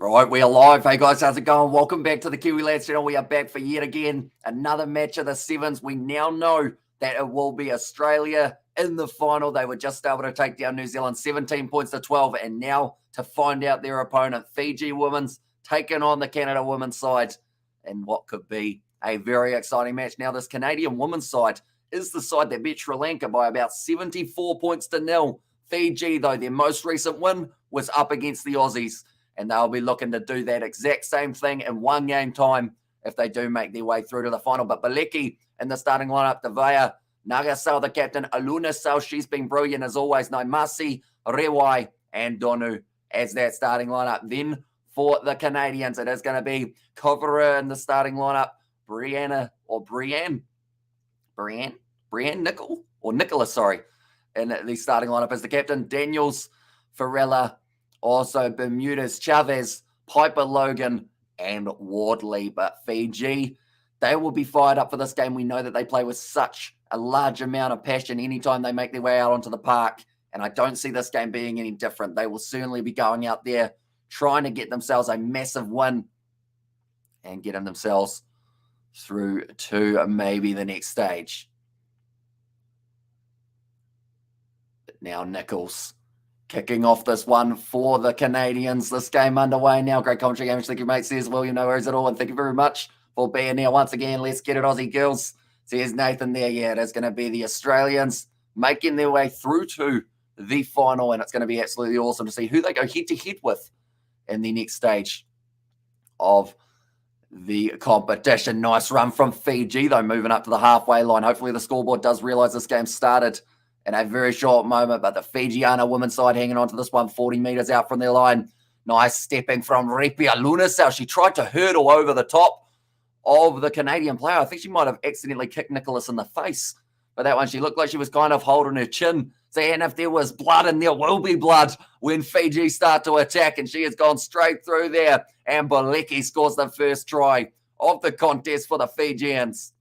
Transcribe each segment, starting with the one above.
Right, we are live. Hey guys, how's it going? Welcome back to the Kiwi Lads channel. We are back for yet again another match of the Sevens. We now know that it will be Australia in the final. They were just able to take down New Zealand 17 points to 12, and now to find out their opponent, Fiji Women's, taking on the Canada Women's side in what could be a very exciting match. Now, this Canadian Women's side is the side that beat Sri Lanka by about 74 points to 0. Fiji, though, their most recent win was up against the Aussies, and they'll be looking to do that exact same thing in one game time if they do make their way through to the final. But Baleki in the starting lineup, Devaya, Nagasau, the captain, Aluna Sau, she's been brilliant as always, Naimasi, Rewai, and Donu as that starting lineup. Then for the Canadians, it is going to be Kovara in the starting lineup, Brianne Nicholas, in the starting lineup as the captain, Daniels, Farella, also Bermudez, Chavez, Piper Logan, and Wardley. But Fiji, they will be fired up for this game. We know that they play with such a large amount of passion anytime they make their way out onto the park, and I don't see this game being any different. They will certainly be going out there trying to get themselves a massive win and getting themselves through to maybe the next stage. Now Nichols kicking off this one for the Canadians. This game underway now. Great commentary game. Thank you, mate. Says William, no worries at all. And thank you very much for being here once again. Let's get it, Aussie girls. Says Nathan there. Yeah, it is going to be the Australians making their way through to the final. And it's going to be absolutely awesome to see who they go head-to-head with in the next stage of the competition. Nice run from Fiji, though, moving up to the halfway line. Hopefully the scoreboard does realise this game started in a very short moment, but the Fijiana women's side hanging on to this one, 40 metres out from their line. Nice stepping from Ripia Lunasau. She tried to hurdle over the top of the Canadian player. I think she might have accidentally kicked Nicholas in the face. But that one, she looked like she was kind of holding her chin, saying if there was blood, and there will be blood when Fiji start to attack, and she has gone straight through there. And Baleki scores the first try of the contest for the Fijians.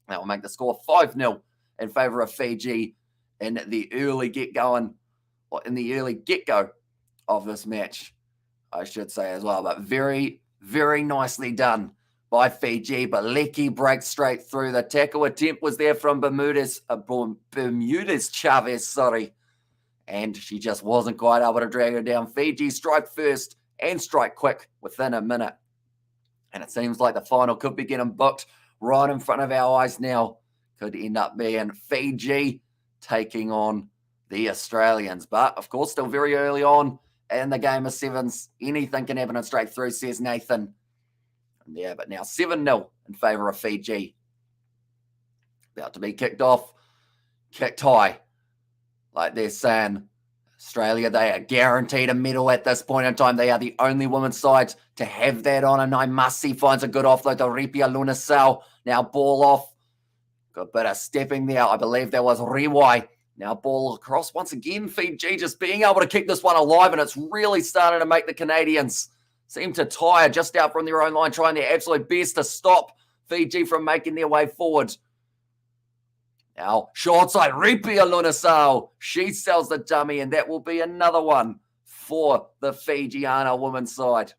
That will make the score 5-0 in favour of Fiji in the early get-go of this match, I should say as well. But very, very nicely done by Fiji. But Lecky breaks straight through. The tackle attempt was there from Bermudez Chavez, and she just wasn't quite able to drag her down. Fiji strike first and strike quick within a minute. And it seems like the final could be getting booked right in front of our eyes now. Could end up being Fiji taking on the Australians. But, of course, still very early on in the game of sevens. Anything can happen and straight through, says Nathan. Yeah, but now 7-0 in favour of Fiji. About to be kicked off. Kicked high. Like they're saying, Australia, they are guaranteed a medal at this point in time. They are the only women's side to have that on. And Naimasi finds a good offload to Ripia Lunasau. Now ball off. Good bit of stepping there. I believe there was Rewai. Now ball across once again. Fiji just being able to keep this one alive, and it's really starting to make the Canadians seem to tire just out from their own line, trying their absolute best to stop Fiji from making their way forward. Now, short side, Ripia Lunasau. She sells the dummy, and that will be another one for the Fijiana women's side.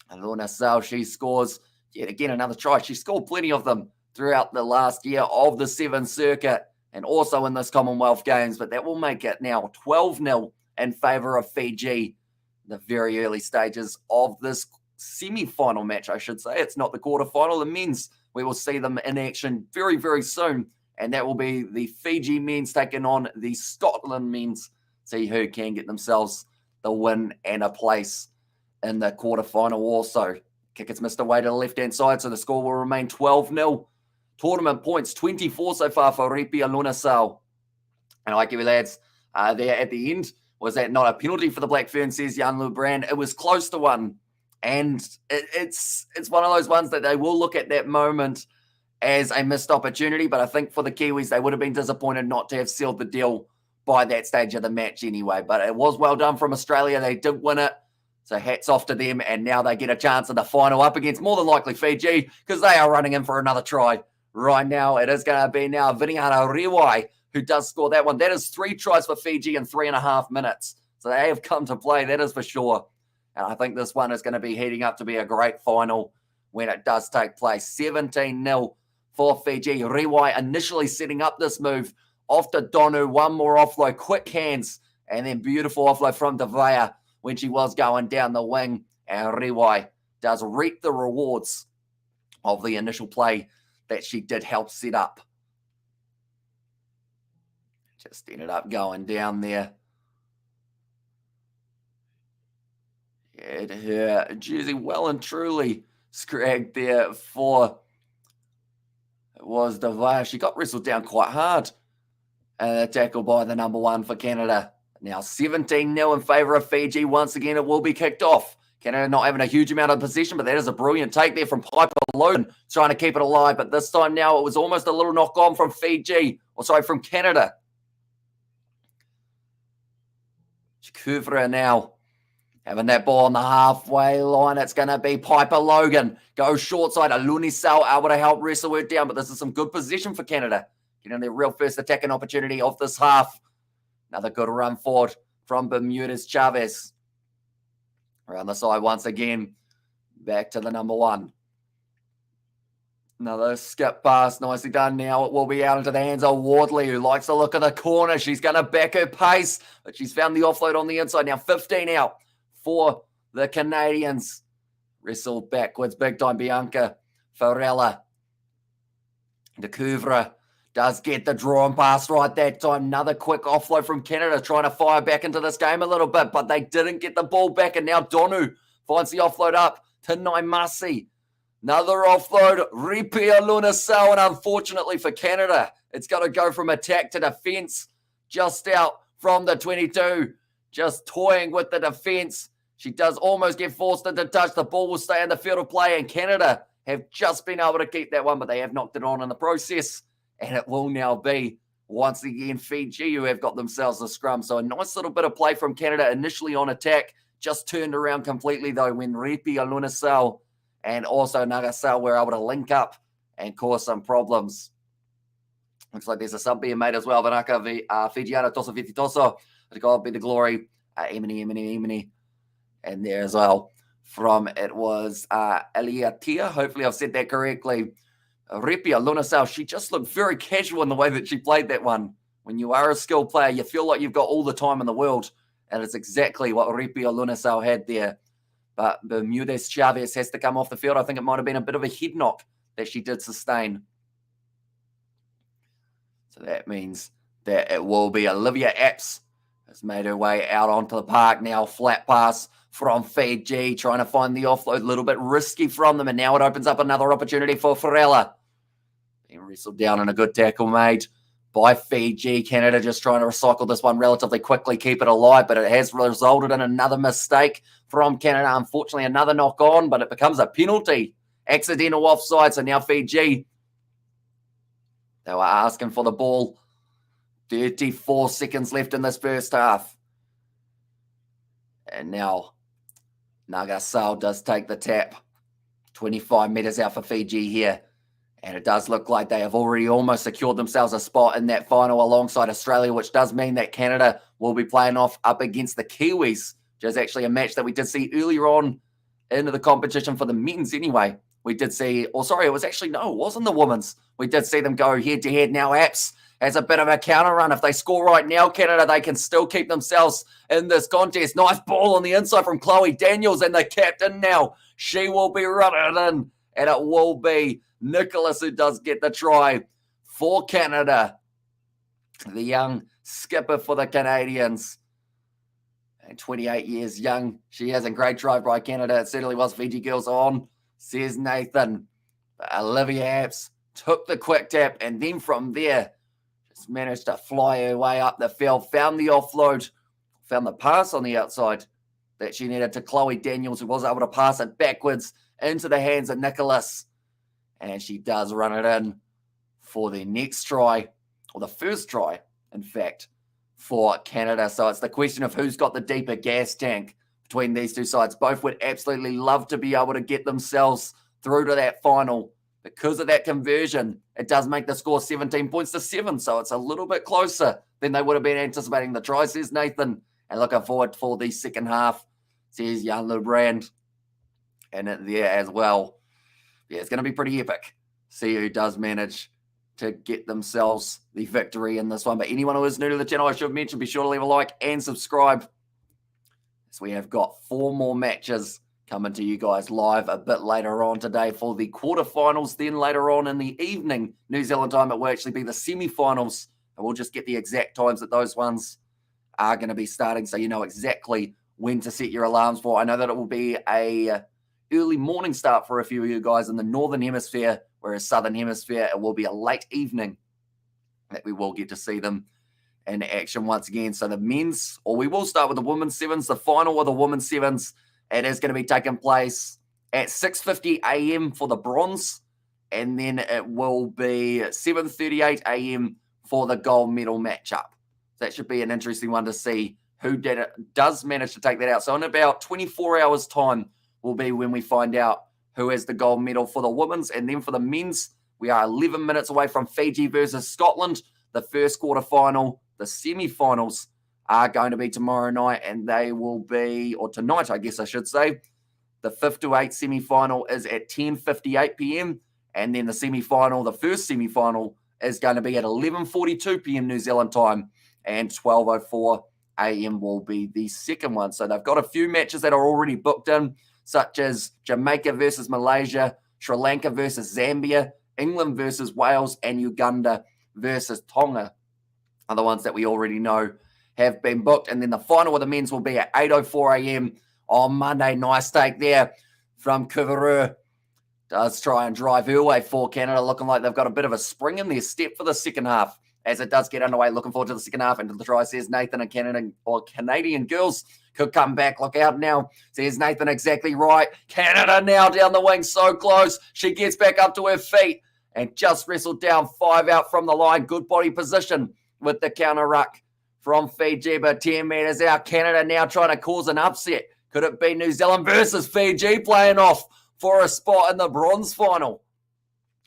And Lunasau, she scores yet again another try. She scored plenty of them throughout the last year of the Sevens circuit and also in this Commonwealth Games, but that will make it now 12-0 in favour of Fiji in the very early stages of this semi-final match, I should say. It's not the quarter-final. The men's, we will see them in action very, very soon, and that will be the Fiji men's taking on the Scotland men's. See who can get themselves the win and a place in the quarter-final also. Kick is missed away to the left-hand side, so the score will remain 12-0. Tournament points, 24 so far for Ripia Lunasau. And like you lads, there at the end, was that not a penalty for the Black Ferns, says Jan Lubrand? It was close to one. And it's one of those ones that they will look at that moment as a missed opportunity. But I think for the Kiwis, they would have been disappointed not to have sealed the deal by that stage of the match anyway. But it was well done from Australia. They did win it. So hats off to them. And now they get a chance in the final up against more than likely Fiji, because they are running in for another try. Right now, it is going to be now Viniana Rewai who does score that one. That is 3 tries for Fiji in 3.5 minutes. So they have come to play, that is for sure. And I think this one is going to be heating up to be a great final when it does take place. 17-0 for Fiji. Riwai initially setting up this move off to Donu. One more offload, quick hands, and then beautiful offload from Devaya when she was going down the wing. And Riwai does reap the rewards of the initial play that she did help set up. Just ended up going down there. Had her jersey well and truly scragged there for, it was Devaya. She got wrestled down quite hard. And tackle by the number 1 for Canada. Now 17-0 in favour of Fiji. Once again, it will be kicked off. Canada not having a huge amount of possession, but that is a brilliant take there from Piper Logan, trying to keep it alive. But this time now, it was almost a little knock on from Fiji, or sorry, from Canada. Kuvra now having that ball on the halfway line. It's going to be Piper Logan. Goes short side. Alunisau able to help wrestle it down, but this is some good position for Canada. Getting their real first attacking opportunity of this half. Another good run forward from Bermudez Chavez. Around the side once again. Back to the number 1. Another skip pass. Nicely done now. It will be out into the hands of Wardley, who likes to look at the corner. She's going to back her pace, but she's found the offload on the inside. Now 15 out for the Canadians. Wrestled backwards. Big time Bianca Farella. De Couvre does get the drawn pass right that time. Another quick offload from Canada, trying to fire back into this game a little bit, but they didn't get the ball back. And now Donu finds the offload up to Naimasi. Another offload, Ripia Lunasau, and unfortunately for Canada, it's got to go from attack to defense. Just out from the 22, just toying with the defense. She does almost get forced into touch. The ball will stay in the field of play, and Canada have just been able to keep that one, but they have knocked it on in the process. And it will now be, once again, Fiji who have got themselves a scrum. So a nice little bit of play from Canada initially on attack. Just turned around completely, though, when Ripi Alunasau and also Nagasau were able to link up and cause some problems. Looks like there's a sub being made as well. Vanaka Fijiana Toso Viti Toso. To God be the glory. Emini. And there as well. From it was Eliatia. Hopefully I've said that correctly. Ripia Lunasau, she just looked very casual in the way that she played that one. When you are a skilled player, you feel like you've got all the time in the world. And it's exactly what Ripia Lunasau had there. But Bermudez Chavez has to come off the field. I think it might have been a bit of a head knock that she did sustain. So that means that it will be Olivia Apps has made her way out onto the park now. Flat pass from Fiji, trying to find the offload. A little bit risky from them. And now it opens up another opportunity for Farella. Being wrestled down and a good tackle made by Fiji. Canada just trying to recycle this one relatively quickly, keep it alive, but it has resulted in another mistake from Canada. Unfortunately, another knock on, but it becomes a penalty. Accidental offside, so now Fiji, they were asking for the ball. 34 seconds left in this first half. And now Nagasau does take the tap. 25 metres out for Fiji here. And it does look like they have already almost secured themselves a spot in that final alongside Australia, which does mean that Canada will be playing off up against the Kiwis, which is actually a match that we did see earlier on into the competition for the men's anyway. We did see, it wasn't the women's. We did see them go head-to-head. Now Apps has a bit of a counter run. If they score right now, Canada, they can still keep themselves in this contest. Nice ball on the inside from Chloe Daniels, and the captain now, she will be running in, and it will be Nicholas who does get the try for Canada. The young skipper for the Canadians. And 28 years young. She has a great drive by Canada. It certainly was. Fiji girls on, says Nathan. But Olivia Apps took the quick tap, and then from there, just managed to fly her way up the field, found the offload, found the pass on the outside that she needed to Chloe Daniels, who was able to pass it backwards into the hands of Nicholas. And she does run it in for the next try, or the first try, in fact, for Canada. So it's the question of who's got the deeper gas tank between these two sides. Both would absolutely love to be able to get themselves through to that final. Because of that conversion, it does make the score 17 points to 7. So it's a little bit closer than they would have been anticipating. The try, says Nathan. And looking forward for the second half. says Jan Lubrand. And there as well. Yeah, it's going to be pretty epic. See who does manage to get themselves the victory in this one. But anyone who is new to the channel, I should mention, be sure to leave a like and subscribe. So we have got 4 more matches coming to you guys live a bit later on today for the quarterfinals. Then later on in the evening, New Zealand time, it will actually be the semi-finals. And we'll just get the exact times that those ones are going to be starting, so you know exactly when to set your alarms for. I know that it will be a early morning start for a few of you guys in the Northern Hemisphere, whereas Southern Hemisphere, it will be a late evening that we will get to see them in action once again. So the men's, or we will start with the women's sevens, the final of the women's sevens. It is going to be taking place at 6:50 a.m. for the bronze, and then it will be 7:38 a.m. for the gold medal matchup. That should be an interesting one to see who does manage to take that out. So in about 24 hours' time will be when we find out who has the gold medal for the women's. And then for the men's, we are 11 minutes away from Fiji versus Scotland. The first quarterfinal, the semi-finals are going to be tomorrow night, and they will be, or tonight, I guess I should say. The 5th to 8 semi-final is at 10:58 p.m. And then the semi-final, the first semi-final, is going to be at 11:42 p.m. New Zealand time, and 12:04 a.m. will be the second one. So they've got a few matches that are already booked in, such as Jamaica versus Malaysia, Sri Lanka versus Zambia, England versus Wales, and Uganda versus Tonga are the ones that we already know have been booked. And then the final of the men's will be at 8:04 a.m. on Monday. Nice take there from Kuvaru. Does try and drive her way for Canada, looking like they've got a bit of a spring in their step for the second half as it does get underway. Looking forward to the second half. And to the try, says Nathan, and Canadian girls could come back. Look out now. Says Nathan, exactly right. Canada now down the wing, so close. She gets back up to her feet and just wrestled down 5 out from the line. Good body position with the counter ruck from Fiji, but 10 metres out. Canada now trying to cause an upset. Could it be New Zealand versus Fiji playing off for a spot in the bronze final?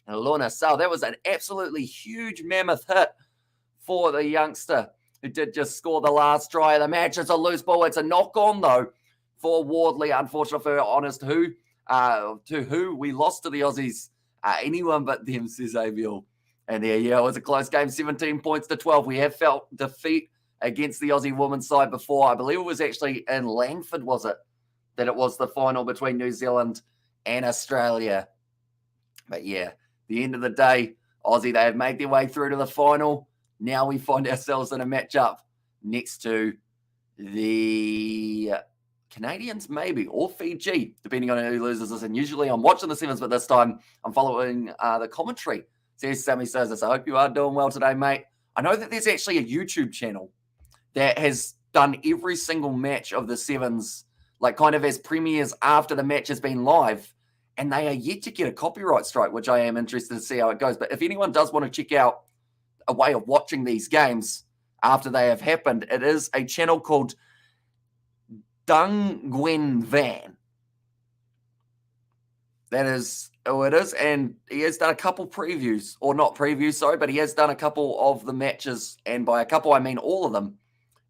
And Lorna Sal, that was an absolutely huge mammoth hit for the youngster who did just score the last try of the match. It's a loose ball. It's a knock-on, though, for Wardley. Unfortunate for her, honest to who we lost to the Aussies. Anyone but them, says Aviel. And there, yeah, it was a close game, 17 points to 12. We have felt defeat against the Aussie women's side before. I believe it was actually in Langford, was it? That it was the final between New Zealand and Australia. But yeah, the end of the day, Aussie, they have made their way through to the final. Now we find ourselves in a matchup next to the Canadians, maybe, or Fiji, depending on who loses this. And usually I'm watching the sevens, but this time I'm following the commentary. Says Sammy says this. I hope you are doing well today, mate. I know that there's actually a YouTube channel that has done every single match of the sevens, like kind of as premieres after the match has been live, and they are yet to get a copyright strike, which I am interested to see how it goes. But if anyone does want to check out a way of watching these games after they have happened, it is a channel called Dung Gwen Van. That is who it is, and he has done a couple previews, or not previews, sorry, but he has done a couple of the matches, and by a couple I mean all of them,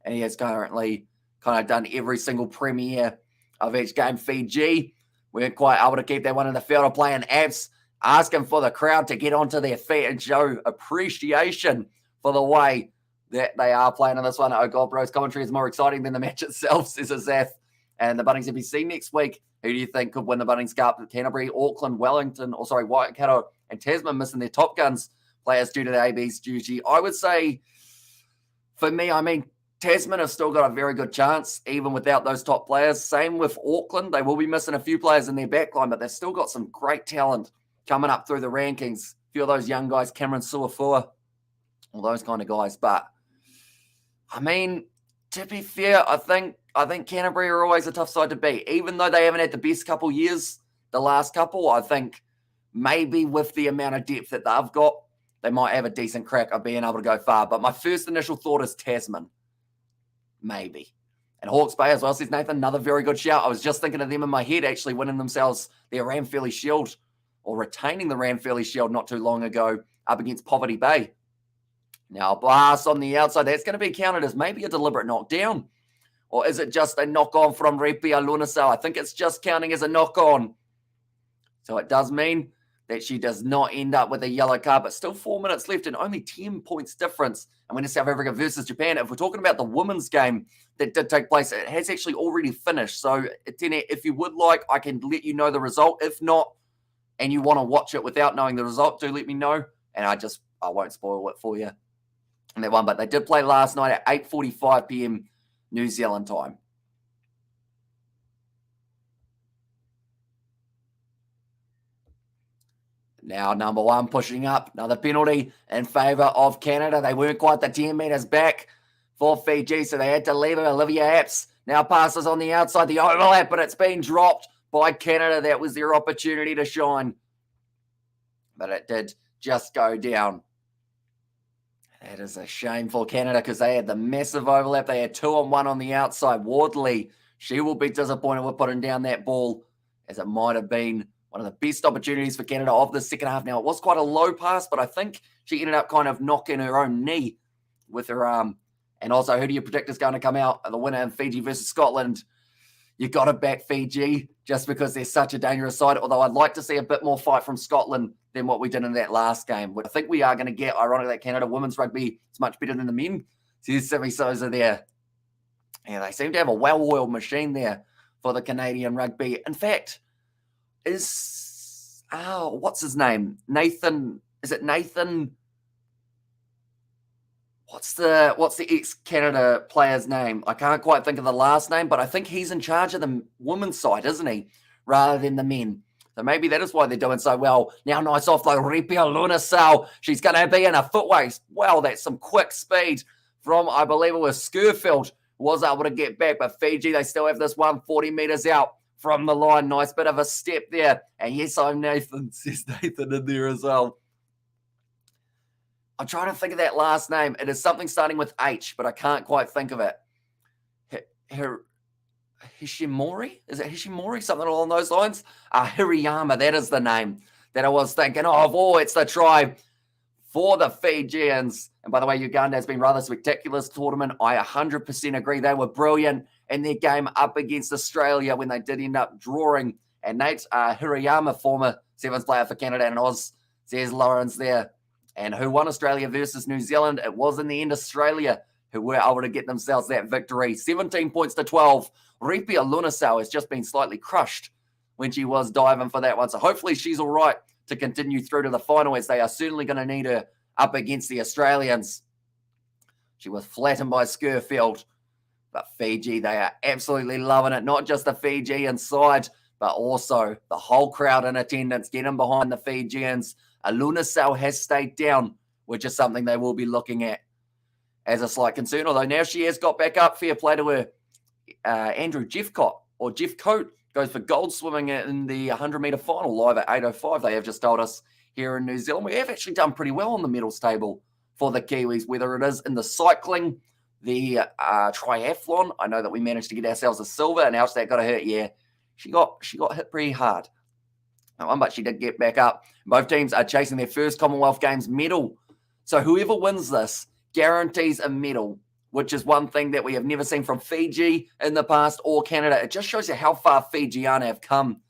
and he has currently kind of done every single premiere of each game. Fiji weren't quite able to keep that one in the field of play, and Abs asking for the crowd to get onto their feet and show appreciation for the way that they are playing in this one. Oh God, bros, commentary is more exciting than the match itself, says Azaf. And the Bunnings NBC next week, who do you think could win the Bunnings Cup? Canterbury, Auckland, Wellington, Waikato, and Tasman missing their top guns players due to the AB's duty. I would say, for me, Tasman have still got a very good chance, even without those top players. Same with Auckland. They will be missing a few players in their backline, but they've still got some great talent coming up through the rankings. A few of those young guys, Cameron Suafua, all those kind of guys. But, to be fair, I think Canterbury are always a tough side to beat. Even though they haven't had the best couple years, the last couple, I think maybe with the amount of depth that they've got, they might have a decent crack of being able to go far. But my first initial thought is Tasman. Maybe. And Hawke's Bay as well, says Nathan, another very good shout. I was just thinking of them in my head actually winning themselves their Ranfurly Shield, or retaining the Ranfurly Shield not too long ago up against Poverty Bay. Now, blast on the outside. That's going to be counted as maybe a deliberate knockdown. Or is it just a knock-on from Repia Lunasau? I think it's just counting as a knock-on. So it does mean that she does not end up with a yellow card, but still 4 minutes left and only 10 points difference. And when it's South Africa versus Japan, if we're talking about the women's game that did take place, it has actually already finished. So, Tene, if you would like, I can let you know the result. If not, and you want to watch it without knowing the result, do let me know. And I won't spoil it for you in that one. But they did play last night at 8:45 p.m. New Zealand time. Now, number one pushing up. Another penalty in favour of Canada. They weren't quite the 10 metres back for Fiji, so they had to leave it. Olivia Apps now passes on the outside, the overlap, but it's been dropped by Canada. That was their opportunity to shine. But it did just go down. That is a shame for Canada because they had the massive overlap. They had 2-on-1 on the outside. Wardley, she will be disappointed with putting down that ball, as it might have been one of the best opportunities for Canada of the second half. Now, it was quite a low pass, but I think she ended up kind of knocking her own knee with her arm. And also, who do you predict is going to come out the winner in Fiji versus Scotland? You got to back Fiji just because they're such a dangerous side, although I'd like to see a bit more fight from Scotland than what we did in that last game. But I think we are going to get, ironically, that Canada women's rugby is much better than the men. See, Fiji Sevens are there. Yeah, they seem to have a well-oiled machine there for the Canadian rugby. In fact, what's his name? Nathan, is it Nathan? What's the ex-Canada player's name? I can't quite think of the last name, but I think he's in charge of the women's side, isn't he? Rather than the men. So maybe that is why they're doing so well. Now, nice offload, Repia Lunasau. She's going to be in a footway. Wow, that's some quick speed from, I believe it was Schofield, was able to get back. But Fiji, they still have this one 40 metres out from the line. Nice bit of a step there. And yes, I'm Nathan, says Nathan in there as well. I'm trying to think of that last name. It is something starting with H, but I can't quite think of it. Hishimori? Is it Hishimori? Something along those lines? Hirayama, that is the name that I was thinking of. Oh, it's the try for the Fijians. And by the way, Uganda has been rather spectacular this tournament. I 100% agree. They were brilliant in their game up against Australia when they did end up drawing. And Nate Hirayama, former Sevens player for Canada and Oz, says Lawrence there. And who won Australia versus New Zealand? It was in the end Australia who were able to get themselves that victory. 17 points to 12. Repia Lunasau has just been slightly crushed when she was diving for that one. So hopefully she's all right to continue through to the final, as they are certainly going to need her up against the Australians. She was flattened by Schofield. But Fiji, they are absolutely loving it. Not just the Fijian side, but also the whole crowd in attendance getting behind the Fijians. Lunasau has stayed down, which is something they will be looking at as a slight concern. Although now she has got back up. Fair play to her. Andrew Jeffcoat goes for gold swimming in the 100-metre final live at 8:05. They have just told us here in New Zealand. We have actually done pretty well on the medals table for the Kiwis, whether it is in the cycling, the triathlon. I know that we managed to get ourselves a silver, and else that got hurt. Yeah, she got hit pretty hard. But she did get back up. Both teams are chasing their first Commonwealth Games medal. So whoever wins this guarantees a medal, which is one thing that we have never seen from Fiji in the past or Canada. It just shows you how far Fijiana have come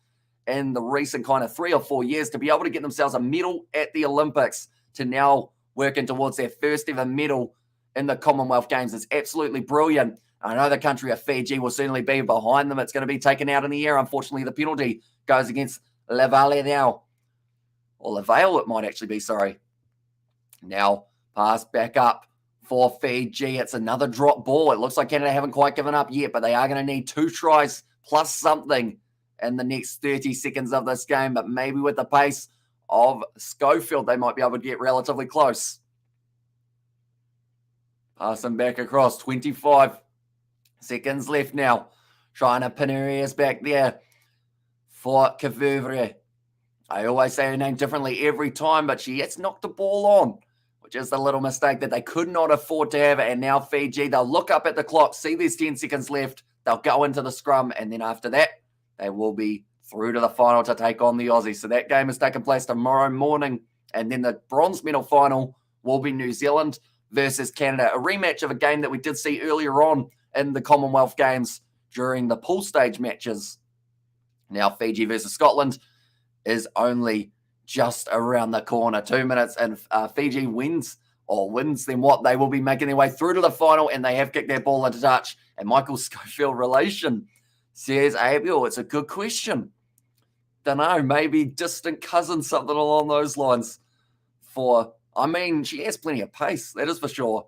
in the recent kind of 3 or 4 years to be able to get themselves a medal at the Olympics, to now working towards their first ever medal in the Commonwealth Games. It's absolutely brilliant. I know the country of Fiji will certainly be behind them. It's going to be taken out in the air. Unfortunately, the penalty goes against Lavale now. Or Lavale, it might actually be, sorry. Now, pass back up for Fiji. It's another drop ball. It looks like Canada haven't quite given up yet, but they are going to need 2 tries plus something in the next 30 seconds of this game. But maybe with the pace of Schofield, they might be able to get relatively close. Passing back across. 25 seconds left now. Trying to pin her ears back there for Kavuvre. I always say her name differently every time, but she has knocked the ball on, which is the little mistake that they could not afford to have. And now Fiji, they'll look up at the clock, see there's 10 seconds left, they'll go into the scrum, and then after that, they will be through to the final to take on the Aussies. So that game is taking place tomorrow morning, and then the bronze medal final will be New Zealand versus Canada, a rematch of a game that we did see earlier on in the Commonwealth Games during the pool stage matches. Now, Fiji versus Scotland is only just around the corner. 2 minutes, and Fiji wins, then what? They will be making their way through to the final, and they have kicked their ball into touch. And Michael Schofield relation says, Abiel, it's a good question. Don't know, maybe distant cousin, something along those lines. She has plenty of pace, that is for sure.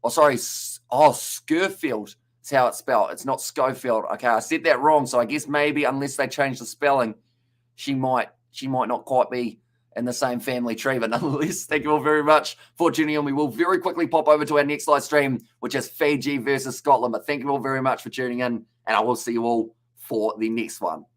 Schofield is how it's spelled. It's not Schofield. Okay, I said that wrong, so I guess maybe unless they change the spelling, she might not quite be in the same family tree. But nonetheless, thank you all very much for tuning in. We will very quickly pop over to our next live stream, which is Fiji versus Scotland. But thank you all very much for tuning in, and I will see you all for the next one.